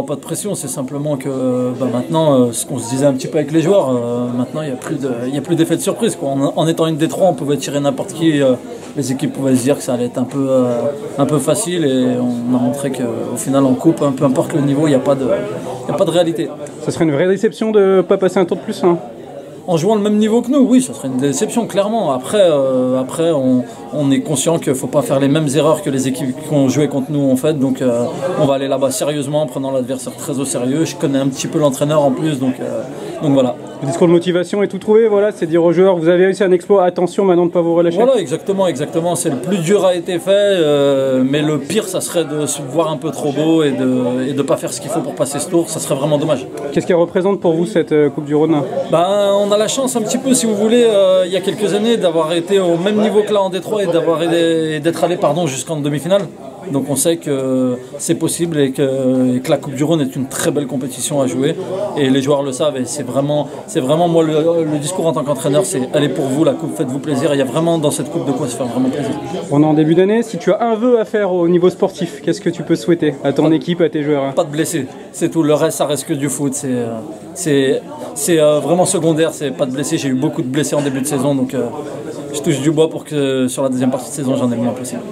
Pas de pression, c'est simplement que maintenant, ce qu'on se disait un petit peu avec les joueurs, maintenant il n'y a plus d'effet de surprise, quoi. En étant une des trois, on pouvait tirer n'importe qui, les équipes pouvaient se dire que ça allait être un peu facile et on a montré qu'au final en coupe, peu importe le niveau, il n'y a pas de réalité. Ça serait une vraie déception de ne pas passer un tour de plus, hein. En jouant le même niveau que nous, oui, ça serait une déception, clairement. Après, on est conscient qu'il ne faut pas faire les mêmes erreurs que les équipes qui ont joué contre nous ont fait. Donc, on va aller là-bas sérieusement, en prenant l'adversaire très au sérieux. Je connais un petit peu l'entraîneur en plus, donc voilà. Le discours de motivation est tout trouvé, voilà, c'est dire aux joueurs, vous avez réussi un exploit, attention maintenant de ne pas vous relâcher. Voilà, exactement. C'est le plus dur a été fait, mais le pire, ça serait de se voir un peu trop beau et de pas faire ce qu'il faut pour passer ce tour. Ça serait vraiment dommage. Qu'est-ce qu'elle représente pour vous cette Coupe du Rhône? On a la chance un petit peu, si vous voulez, il y a quelques années, d'avoir été au même niveau que là en Détroit et d'être allé jusqu'en demi-finale. Donc on sait que c'est possible et que la Coupe du Rhône est une très belle compétition à jouer et les joueurs le savent et c'est vraiment moi le discours en tant qu'entraîneur, c'est allez pour vous la coupe, faites-vous plaisir, et il y a vraiment dans cette coupe de quoi se faire vraiment plaisir. On est en début d'année, si tu as un vœu à faire au niveau sportif, qu'est-ce que tu peux souhaiter à ton équipe, à tes joueurs? Pas de blessés, c'est tout, le reste ça reste que du foot, c'est vraiment secondaire, c'est pas de blessés, j'ai eu beaucoup de blessés en début de saison, donc je touche du bois pour que sur la deuxième partie de saison j'en ai le moins possible.